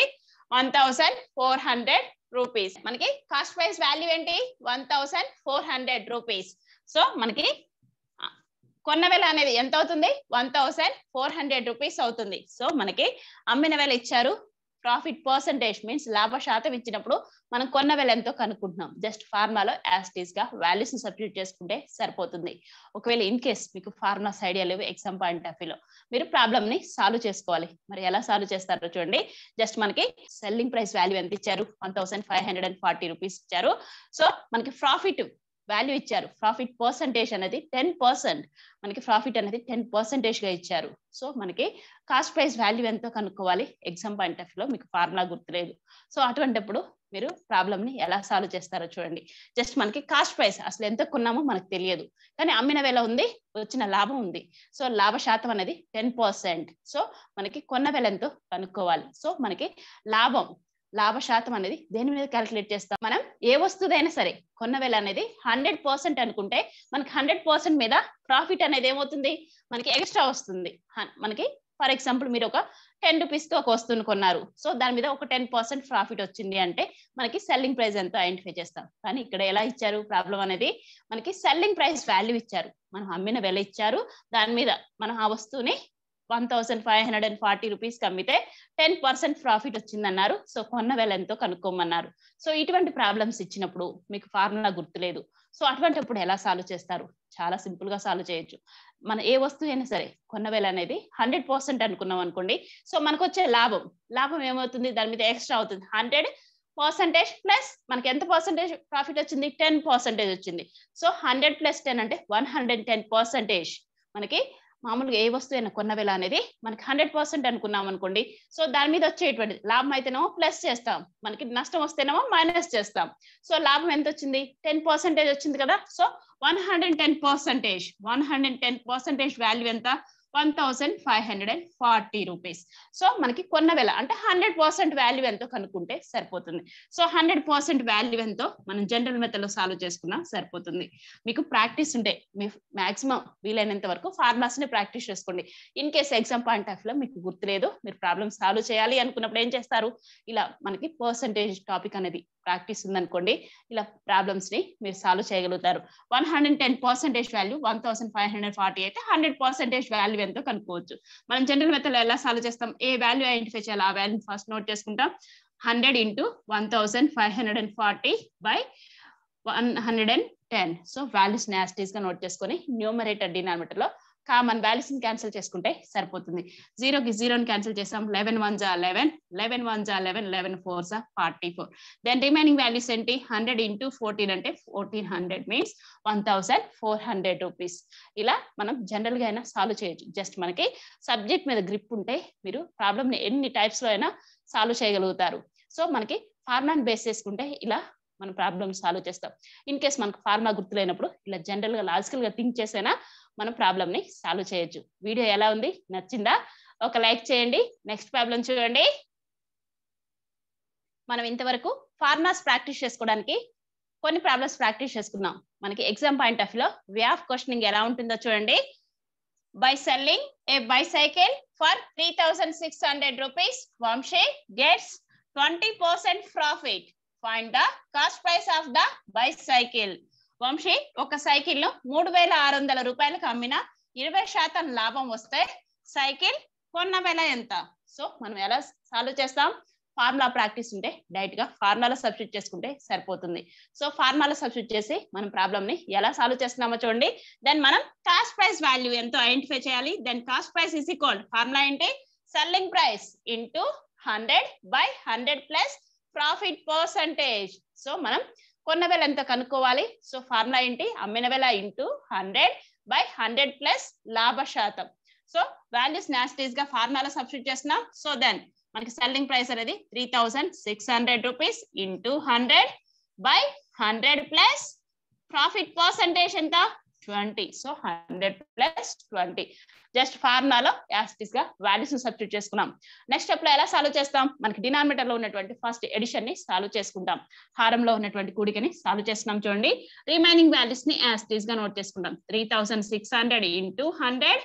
1400 రూపీస్. మనకి కాస్ట్ ప్రైస్ వాల్యూ ఏంటి 1400 రూపీస్. సో మనకి కొన్న వెల అనేది ఎంత అవుతుంది 1400 రూపీస్ అవుతుంది. సో మనకి అమ్మిన వెల ఇచ్చారు, ప్రాఫిట్ పర్సంటేజ్ మీన్స్ లాభ శాతం ఇచ్చినప్పుడు మనం కొన్న వెల ఎంతో కనుక్కుంటున్నాం. జస్ట్ ఫార్ములాలో యాజ్ ఇట్ ఈస్ గా వాల్యూస్ ని సబ్స్టిట్యూట్ చేసుకుంటే సరిపోతుంది. ఒకవేళ ఇన్ కేస్ మీకు ఫార్ములాస్ ఐడియా లేవు ఎగ్జామ్ పాయింట్ ఆఫ్ వ్యూలో మీరు ప్రాబ్లమ్ ని సాల్వ్ చేసుకోవాలి. మరి ఎలా సాల్వ్ చేస్తారో చూడండి. జస్ట్ మనకి సెల్లింగ్ ప్రైస్ వాల్యూ ఎంత ఇచ్చారు 1540 రూపీస్ ఇచ్చారు. సో మనకి ప్రాఫిట్ వాల్యూ ఇచ్చారు, ప్రాఫిట్ పర్సంటేజ్ అనేది 10%. మనకి ప్రాఫిట్ అనేది 10% గా ఇచ్చారు. సో మనకి కాస్ట్ ప్రైస్ వాల్యూ ఎంతో కనుక్కోవాలి. ఎగ్జామ్ పాయింట్ ఆఫ్ లో మీకు ఫార్ములా గుర్తులేదు. సో అటువంటిప్పుడు మీరు ప్రాబ్లమ్ ని ఎలా సాల్వ్ చేస్తారో చూడండి. జస్ట్ మనకి కాస్ట్ ప్రైస్ అసలు ఎంత కొన్నామో మనకు తెలియదు, కానీ అమ్మిన వెల ఉంది, వచ్చిన లాభం ఉంది. సో లాభ శాతం అనేది 10%. సో మనకి కొన్న వెల ఎంతో కనుక్కోవాలి. సో మనకి లాభ శాతం అనేది దేని మీద క్యాలిక్యులేట్ చేస్తాం మనం ఏ వస్తువుదైనా సరే కొన్న వెల అనేది 100% అనుకుంటే మనకి 100% మీద ప్రాఫిట్ అనేది ఏమవుతుంది మనకి ఎక్స్ట్రా వస్తుంది. మనకి ఫర్ ఎగ్జాంపుల్ మీరు ఒక 10 రూపీస్కి ఒక వస్తువుని కొన్నారు. సో దాని మీద ఒక 10% ప్రాఫిట్ వచ్చింది అంటే మనకి సెల్లింగ్ ప్రైస్ ఎంతో ఐడెంటిఫై చేస్తాం. కానీ ఇక్కడ ఎలా ఇచ్చారు ప్రాబ్లం అనేది, మనకి సెల్లింగ్ ప్రైస్ వాల్యూ ఇచ్చారు, మనం అమ్మిన వెల ఇచ్చారు, దాని మీద మనం ఆ వస్తువుని 1540 రూపీస్కి అమ్మితే 10% ప్రాఫిట్ వచ్చిందన్నారు. సో కొన్న వెల ఎంతో కనుక్కోమన్నారు. సో ఇటువంటి ప్రాబ్లమ్స్ ఇచ్చినప్పుడు మీకు ఫార్ములా గుర్తులేదు, సో అటువంటిప్పుడు ఎలా సాల్వ్ చేస్తారు? చాలా సింపుల్ గా సాల్వ్ చేయొచ్చు. మన ఏ వస్తువు అయినా సరే కొన్న వెల అనేది 100% అనుకున్నాం అనుకోండి, సో మనకు వచ్చే లాభం ఏమవుతుంది, దాని మీద ఎక్స్ట్రా అవుతుంది 100% ప్లస్ మనకి ఎంత పర్సెంటేజ్ ప్రాఫిట్ వచ్చింది, 10% వచ్చింది. సో 100 + 10 అంటే 110%. మనకి మామూలుగా ఏ వస్తువు అయినా కొన్న వెల అనేది మనకి 100% అనుకున్నాం అనుకోండి, సో దాని మీద వచ్చేటువంటి లాభం అయితేనేమో ప్లస్ చేస్తాం, మనకి నష్టం వస్తేనేమో మైనస్ చేస్తాం. సో లాభం ఎంత వచ్చింది, 10% వచ్చింది కదా. సో 110% వాల్యూ ఎంత, 1540 రూపీస్. సో మనకి కొన్న వెల అంటే 100% వాల్యూ ఎంతో కనుక్కుంటే సరిపోతుంది. సో 100% వాల్యూ ఎంతో మనం జనరల్ మెథడ్ లో సాల్వ్ చేసుకున్నా సరిపోతుంది. మీకు ప్రాక్టీస్ ఉంటే మీ మాక్సిమం వీలైనంత వరకు ఫార్ములాస్ ని ప్రాక్టీస్ చేసుకోండి. In case exam point of లో మీకు గుర్తులేదు, మీరు ప్రాబ్లమ్ సాల్వ్ చేయాలి అనుకున్నప్పుడు ఏం చేస్తారు, ఇలా మనకి పర్సంటేజ్ టాపిక్ అనేది ప్రాక్టీస్ ఉందనుకోండి, ఇలా ప్రాబ్లమ్స్ ని మీరు సాల్వ్ చేయగలుగుతారు. 110% వాల్యూ 1540 అయితే 100% వాల్యూ ఎంతో కనుక్కోవచ్చు. మనం జనరల్ మెథడ్ లో ఎలా సాల్వ్ చేస్తాం, ఏ వాల్యూ ఐడెంటిఫై చేయాలి ఆ వాల్యూ ఫస్ట్ నోట్ చేసుకుంటాం. 100 × 1540 / 110. సో వాల్యూస్ యాస్టీస్ గా నోట్ చేసుకొని న్యూమరేటర్ డినామినేటర్ లో కామన్ వాల్యూస్ ని క్యాన్సిల్ చేసుకుంటే సరిపోతుంది. 0కి 0ని క్యాన్సిల్ చేసాం, 11 × 1 = 11, 11 × 1 = 11, 11 × 4 = 44. దెన్ రిమైనింగ్ వాల్యూస్ ఏంటి, 100 × 14 అంటే 1400 మీన్స్ 1400 రూపీస్. ఇలా మనం జనరల్ గా అయినా సాల్వ్ చేయొచ్చు. జస్ట్ మనకి సబ్జెక్ట్ మీద గ్రిప్ ఉంటే మీరు ప్రాబ్లమ్ ని ఎన్ని టైప్స్ లో అయినా సాల్వ్ చేయగలుగుతారు. సో మనకి ఫార్ములాని బేస్ చేసుకుంటే ఇలా మనం ప్రాబ్లమ్ సాల్వ్ చేస్తాం. ఇన్ కేస్ మనకు ఫార్ములా గుర్తులేనప్పుడు ఇలా జనరల్ గా లాజికల్ గా థింక్ చేసైనా మనం ప్రాబ్లమ్ ని సాల్వ్ చేయొచ్చు. వీడియో ఎలా ఉంది, నచ్చిందా? ఒక లైక్ చేయండి. నెక్స్ట్ ప్రాబ్లం చూడండి. మనం ఇంతవరకు ఫార్ములాస్ ప్రాక్టీస్ చేసుకోవడానికి కొన్ని ప్రాబ్లమ్స్ ప్రాక్టీస్ చేసుకున్నాం. మనకి ఎగ్జామ్ పాయింట్ ఆఫ్ లో వే ఆఫ్ క్వశ్చనింగ్ ఎలా ఉంటుందో చూడండి. By selling A bicycle for 3600 rupees, Vamshi gets 20% profit. Find the cost price of the bicycle. Vamshi ఒక సైకిల్ ను 3600 రూపాయలకు అమ్మిన 20% లాభం వస్తే సైకిల్ కొన్న వెల ఎంత? సో మనం ఎలా సాల్వ్ చేస్తాం, ఫార్ములా ప్రాక్టీస్ ఉంటే డైరెక్ట్ గా ఫార్ములా సబ్స్టిట్యూట్ చేసుకుంటే సరిపోతుంది. సో ఫార్ములా సబ్స్టిట్యూట్ చేసి మనం ప్రాబ్లమ్ ని ఎలా సాల్వ్ చేస్తున్నామో చూడండి. దెన్ మనం కాస్ట్ ప్రైస్ వాల్యూ ఎంతో ఐడెంటిఫై చేయాలి. Then cost price is equal, formula ఏంటి, selling price into 100 / 100 plus profit percentage. So మనం కొన్న వెల ఎంత కనుక్కోవాలి. సో ఫార్ములా ఏంటి, అమ్మిన వెల ఇంటూ 100 / 100 ప్లస్ లాభ శాతం. సో వాల్యూస్ నాస్టీస్ గా ఫార్ములా సబ్స్టిట్యూట్ చేస్తున్నాం. సో దెన్ మనకి సెల్లింగ్ ప్రైస్ అనేది 3600 rupees into 100 / 100 plus profit percentage ఎంత, 20. సో 100 + 20. జస్ట్ ఫార్ములాలో యాస్టీస్ గా వాల్యూస్ ని సబ్స్టిట్యూట్ చేసుకున్నాం. నెక్స్ట్ స్టెప్ లో ఎలా సాల్వ్ చేస్తాం, మనకి డినామినేటర్ లో ఉన్నటువంటి ఫస్ట్ ఎడిషన్ ని సాల్వ్ చేసుకుంటాం. హారంలో ఉన్నటువంటి కూడికని సాల్వ్ చేస్తున్నాం చూడండి. రిమైనింగ్ వాల్యూస్ ని యాస్టీస్ గా నోట్ చేసుకుంటాం. 3600 ఇంటూ 100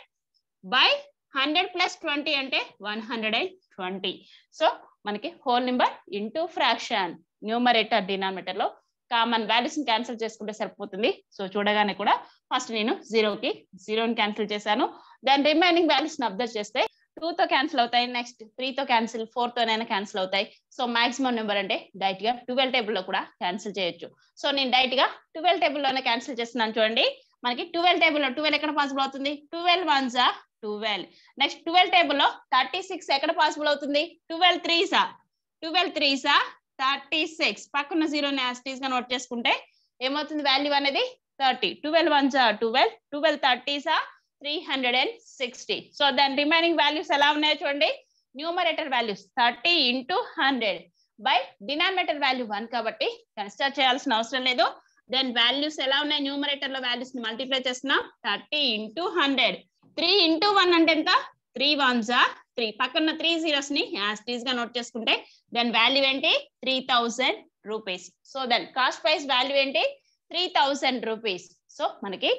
/ 100 + 20 అంటే 120. సో మనకి whole number into fraction, numerator denominator లో కామన్ వాల్యూస్ ని క్యాన్సిల్ చేసుకుంటే సరిపోతుంది. సో చూడగానే కూడా ఫస్ట్ నేను 0కి 0ని క్యాన్సిల్ చేశాను. దాని రిమైనింగ్ వాల్యూస్ ని అబ్జర్వ్ చేస్తే 2తో క్యాన్సిల్ అవుతాయి, నెక్స్ట్ 3తో క్యాన్సిల్, 4తోనైనా క్యాన్సిల్ అవుతాయి. సో మాక్సిమం నెంబర్ అంటే డైరెక్ట్ గా 12 టేబుల్ లో కూడా క్యాన్సిల్ చేయొచ్చు. సో నేను డైరెక్ట్ గా 12 టేబుల్ లోనే క్యాన్సిల్ చేస్తున్నాను చూడండి. మనకి 12 టేబుల్ లో 12 ఎక్కడ పాసిబుల్ అవుతుంది, 12 × 1 = 12. నెక్స్ట్ 12 టేబుల్ లో 36 ఎక్కడ పాసిబుల్ అవుతుంది, 12 3s = 36. పక్కన 0ని యాస్టీస్ గా నోట్ చేసుకుంటే ఏమవుతుంది, వాల్యూ అనేది 30. 12 × 1 = 12, 12 30s = 360. సో దాని రిమైనింగ్ వాల్యూస్ ఎలా ఉన్నాయో చూడండి. Numerator values 30 × 100 by denominator value 1 కాబట్టి కన్సిడర్ చేయాల్సిన అవసరం లేదు. దెన్ వాల్యూస్ ఎలా ఉన్నాయి, న్యూమరేటర్ లో వాల్యూస్ ని మల్టిప్లై చేస్తున్నాం. 30 × 100, 3 × 1 అంటే ఎంత, 3 1s = 3. పక్కన 3 zeros ని యాస్టీస్ గా నోట్ చేసుకుంటే దెన్ వాల్యూ ఏంటి, 3000 rupees. So then cost price value ఏంటి, 3000 రూపీస్. సో మనకి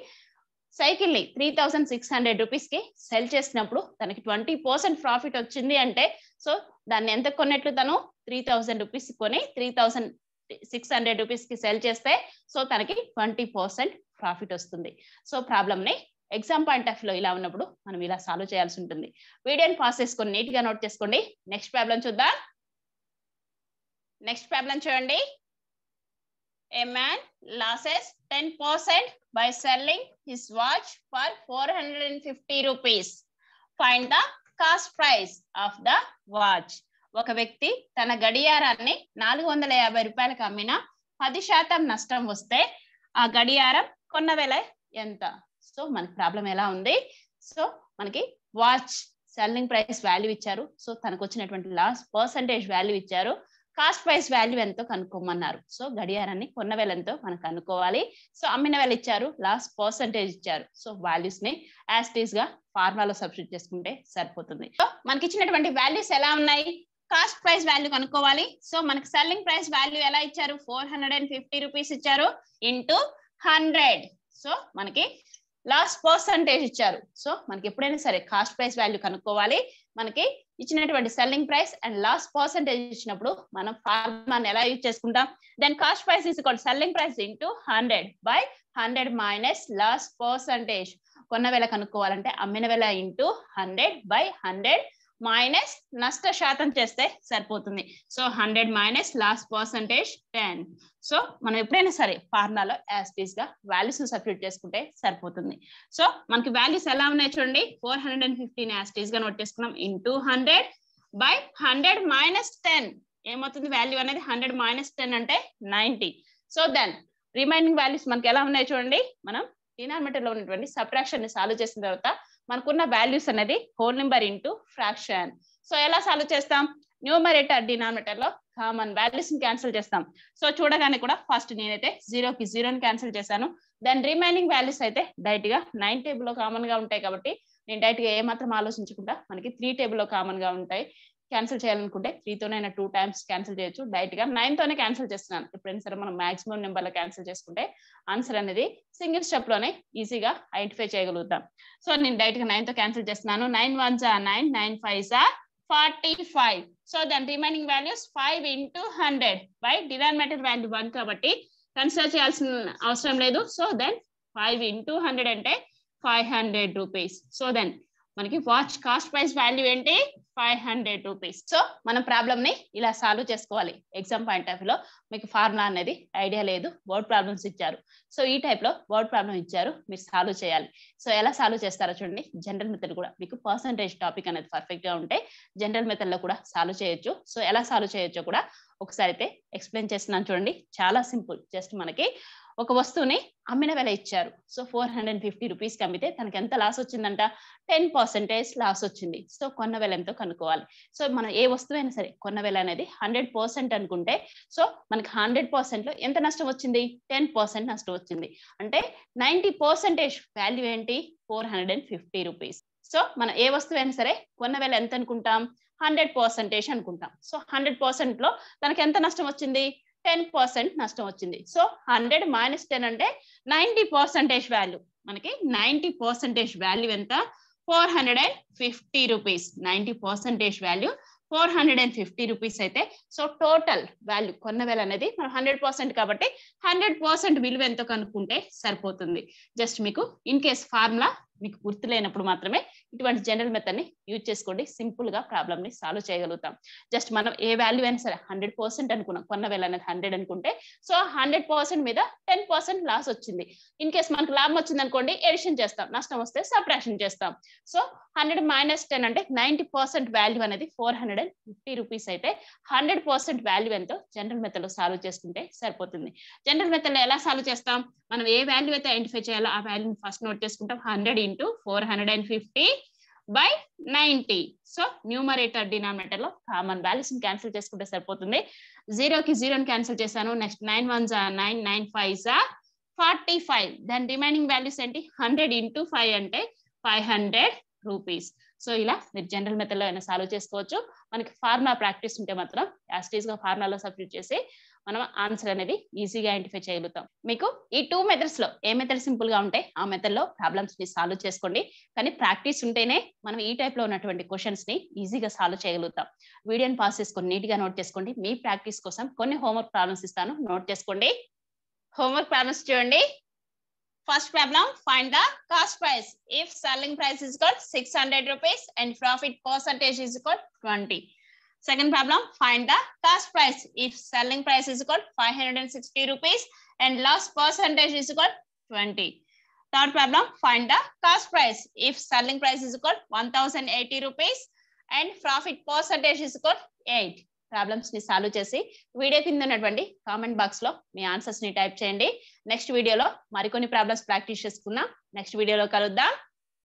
సైకిల్ ని 3600 రూపీస్ కి సెల్ చేసినప్పుడు తనకి 20% ప్రాఫిట్ వచ్చింది అంటే సో దాన్ని ఎంత కొన్నట్లు తను 3000 రూపీస్ కొని 3600 రూపీస్ కి సెల్ చేస్తే సో తనకి 20% ప్రాఫిట్ వస్తుంది. సో ప్రాబ్లమ్ ని ఎగ్జామ్ పాయింట్ ఆఫ్ లో ఇలా ఉన్నప్పుడు మనం ఇలా సాల్వ్ చేయాల్సి ఉంటుంది. వీడియోని పాస్ చేసుకొని నీట్ గా నోట్ చేసుకోండి. నెక్స్ట్ ప్రాబ్లం చూద్దాం. నెక్స్ట్ ప్రాబ్లం చూడండి. A man loses 10% by selling his watch for 450 rupees. Find the cost price of the watch. ఒక వ్యక్తి తన గడియారాన్ని 450 రూపాయలకు అమ్మిన 10% నష్టం వస్తే ఆ గడియారం కొన్న వెల ఎంత? సో మనకి ప్రాబ్లం ఎలా ఉంది? సో మనకి వాచ్ సెల్లింగ్ ప్రైస్ వాల్యూ ఇచ్చారు. సో తనకు వచ్చినటువంటి లాస్ పర్సంటేజ్ వాల్యూ ఇచ్చారు. కాస్ట్ ప్రైస్ వాల్యూ ఎంతో కనుక్కోమన్నారు. సో గడియారాన్ని కొన్న వెల ఎంతో మనం కనుక్కోవాలి. సో అమ్మిన వెల ఇచ్చారు, లాస్ట్ పర్సంటేజ్ ఇచ్చారు. సో వాల్యూస్ ని యాజ్ ఇట్ ఈస్ గా ఫార్ములాలో సబ్స్టిట్యూట్ చేసుకుంటే సరిపోతుంది. సో మనకి ఇచ్చినటువంటి వాల్యూస్ ఎలా ఉన్నాయి? కాస్ట్ ప్రైస్ వాల్యూ కనుక్కోవాలి. సో మనకి సెల్లింగ్ ప్రైస్ వాల్యూ ఎలా ఇచ్చారు? 450 రూపీస్ ఇచ్చారు ఇంటూ 100. సో మనకి లాస్ట్ పర్సంటేజ్ ఇచ్చారు. సో మనకి ఎప్పుడైనా సరే కాస్ట్ ప్రైస్ వాల్యూ కనుక్కోవాలి. మనకి ఇచ్చినటువంటి selling price and loss percentage ఇచ్చినప్పుడు మనం ఫార్ములాని ఎలా యూజ్ చేసుకుంటాం? Then cost price is equal selling price into 100 by 100 minus loss percentage. కొన్న వెల కనుక్కోవాలంటే అమ్మిన వెల ఇంటూ 100 బై 100 మైనస్ నష్ట శాతం చేస్తే సరిపోతుంది. So 100 minus loss percentage 10. So మనం ఎప్పుడైనా సరే ఫార్ములాలో యాజ్ ఇట్ ఈస్ గా వాల్యూస్ సబ్స్టిట్యూట్ చేసుకుంటే సరిపోతుంది. సో మనకి వాల్యూస్ ఎలా ఉన్నాయి చూడండి. 450 యాజ్ ఇట్ ఈస్ గా నోట్ చేసుకున్నాం ఇంటూ 100 బై 100 మైనస్ 10. ఏమవుతుంది వాల్యూ అనేది? 100 మైనస్ 10 అంటే 90. సో దెన్ రిమైనింగ్ వాల్యూస్ మనకి ఎలా ఉన్నాయి చూడండి. మనం డినామినేటర్ లో ఉన్నటువంటి సబ్ట్రాక్షన్ ని సాల్వ్ చేసిన తర్వాత మనకున్న వాల్యూస్ అనేది whole number into fraction. So ఎలా సాల్వ్ చేస్తాం? న్యూమరేటర్ డినామినేటర్ లో కామన్ వాల్యూస్ ని క్యాన్సిల్ చేస్తాం. సో చూడగానే కూడా ఫస్ట్ నేనైతే 0కి 0ని క్యాన్సిల్ చేశాను. దెన్ రిమైనింగ్ వాల్యూస్ అయితే డైరెక్ట్ గా 9 టేబుల్ లో కామన్ గా ఉంటాయి కాబట్టి నేను డైరెక్ట్ గా ఏమాత్రం ఆలోచించకుండా మనకి 3 టేబుల్ లో కామన్ గా ఉంటాయి. క్యాన్సిల్ చేయాలనుకుంటే 3తోనైనా 2 టైమ్స్ క్యాన్సిల్ చేయొచ్చు. డైరెక్ట్ గా 9తోనే క్యాన్సిల్ చేస్తున్నాను. ఎప్పుడైనా సరే మనం మాక్సిమం నెంబర్ లో క్యాన్సిల్ చేసుకుంటే ఆన్సర్ అనేది సింగిల్ స్టెప్ లోనే ఈజీగా ఐడెంటిఫై చేయగలుగుతాం. సో నేను డైరెక్ట్ గా 9తో క్యాన్సిల్ చేస్తున్నాను. 9 1s are 9, 9 5s are 45. So then remaining values 5 into 100 by denominator value 1 కాబట్టి కన్సిడర్ చేయాల్సిన అవసరం లేదు. సో దెన్ 5 ఇంటూ 100 అంటే 500 రూపీస్. సో దెన్ మనకి వాచ్ కాస్ట్ ప్రైస్ వాల్యూ ఏంటి? 500 రూపీస్. సో మనం ప్రాబ్లమ్ ని ఇలా సాల్వ్ చేసుకోవాలి. ఎగ్జామ్ పాయింట్ ఆఫ్ లో మీకు ఫార్ములా అనేది ఐడియా లేదు, వర్డ్ ప్రాబ్లమ్స్ ఇచ్చారు. సో ఈ టైప్ లో వర్డ్ ప్రాబ్లమ్ ఇచ్చారు, మీరు సాల్వ్ చేయాలి. సో ఎలా సాల్వ్ చేస్తారో చూడండి. జనరల్ మెథడ్ కూడా మీకు పర్సంటేజ్ టాపిక్ అనేది పర్ఫెక్ట్ గా ఉంటే జనరల్ మెథడ్ లో కూడా సాల్వ్ చేయొచ్చు. సో ఎలా సాల్వ్ చేయొచ్చో కూడా ఒకసారి అయితే ఎక్స్ప్లెయిన్ చేస్తున్నాను చూడండి. చాలా సింపుల్. జస్ట్ మనకి ఒక వస్తువుని అమ్మిన వెల ఇచ్చారు. సో 450 రూపీస్ కి అమ్మితే తనకి ఎంత లాస్ వచ్చిందంట? 10% లాస్ వచ్చింది. సో కొన్న వెల ఎంతో కనుక్కోవాలి. సో మనం ఏ వస్తువు అయినా సరే కొన్న వెల అనేది 100% అనుకుంటే సో మనకి 100% లో ఎంత నష్టం వచ్చింది? 10% నష్టం వచ్చింది. అంటే 90% వాల్యూ ఏంటి? 450 రూపీస్. సో మనం ఏ వస్తువు అయినా సరే కొన్న వెల ఎంత అనుకుంటాం? 100% అనుకుంటాం. సో 100% లో తనకి ఎంత నష్టం వచ్చింది? 10% నష్టం వచ్చింది. సో 100 మైనస్ 10 అంటే 90% వాల్యూ. మనకి 90% వాల్యూ ఎంత? 450 రూపీస్. 90% వాల్యూ 450 రూపీస్ అయితే సో టోటల్ వాల్యూ కొన్న వెల అనేది మనం 100% కాబట్టి 100% విలువ ఎంతో కనుక్కుంటే సరిపోతుంది. జస్ట్ మీకు ఇన్ కేస్ ఫార్ములా మీకు గుర్తు లేనప్పుడు మాత్రమే ఇటువంటి జనరల్ మెథడ్ ని యూజ్ చేసుకోండి. సింపుల్ గా ప్రాబ్లమ్ ని సాల్వ్ చేయగలుగుతాం. జస్ట్ మనం ఏ వాల్యూ అయినా సరే 100% అనుకున్నాం, కొన్న వెల అనేది 100 అనుకుంటే సో 100% మీద 10% లాస్ వచ్చింది. ఇన్ కేస్ మనకు లాభం వచ్చింది అనుకోండి, ఎడిషన్ చేస్తాం, నష్టం వస్తే సబ్ట్రాక్షన్ చేస్తాం. సో 100 మైనస్ 10 అంటే 90% వాల్యూ అనేది 450 రూపీస్ అయితే 100% వాల్యూ ఎంతో జనరల్ మెథడ్ లో సాల్వ్ చేసుకుంటే సరిపోతుంది. జనరల్ మెథడ్ లో ఎలా సాల్వ్ చేస్తాం? మనం ఏ వాల్యూ అయితే ఐడెంటిఫై చేయాలో ఆ వాల్యూని ఫస్ట్ నోట్ చేసుకుంటాం. 100 into 450 by 90. So numerator denominator లో కామన్ వాల్యూస్ ని క్యాన్సిల్ చేసుకుంటే సరిపోతుంది. 0కి 0ని క్యాన్సిల్ చేశాను. Next 9 1s are 9, 9 5s are 45. దాని రిమైనింగ్ వాల్యూస్ ఏంటి? 100 ఇంటూ 5 అంటే 500 రూపీస్. సో ఇలా మీరు జనరల్ మెథడ్ లో అయినా సాల్వ్ చేసుకోవచ్చు. మనకి ఫార్ములా ప్రాక్టీస్ ఉంటే మాత్రం యాజ్ ఇట్ ఈస్ గా ఫార్ములాలో సబ్స్టిట్యూట్ చేసి మనం ఆన్సర్ అనేది ఈజీగా ఐడెంటిఫై చేయగలుగుతాం. మీకు ఈ 2 మెథడ్స్ లో ఏ మెథడ్ సింపుల్ గా ఉంటే ఆ మెథడ్ లో ప్రాబ్లమ్స్ ని సాల్వ్ చేసుకోండి. కానీ ప్రాక్టీస్ ఉంటేనే మనం ఈ టైప్ లో ఉన్నటువంటి క్వశ్చన్స్ ని ఈజీగా సాల్వ్ చేయగలుగుతాం. వీడియోని పాస్ చేసుకొని నీట్ గా నోట్ చేసుకోండి. మీ ప్రాక్టీస్ కోసం కొన్ని హోంవర్క్ ప్రాబ్లమ్స్ ఇస్తాను, నోట్ చేసుకోండి. హోంవర్క్ ప్రాబ్లమ్స్ చూడండి. First problem, find the cost price if selling price is equal 600 rupees and profit percentage is equal 20. Second problem, find the cost price if selling price is equal 560 rupees and loss percentage is equal 20. Third problem, find the cost price if selling price is equal 1080 rupees and profit percentage is equal 8. Problems ని సాల్వ్ చేసి వీడియో కింద ఉన్నటువంటి కామెంట్ బాక్స్ లో మీ ఆన్సర్స్ ని టైప్ చేయండి. నెక్స్ట్ వీడియోలో మరికొన్ని ప్రాబ్లమ్స్ ప్రాక్టీస్ చేసుకుందాం. నెక్స్ట్ వీడియోలో కలుద్దాం.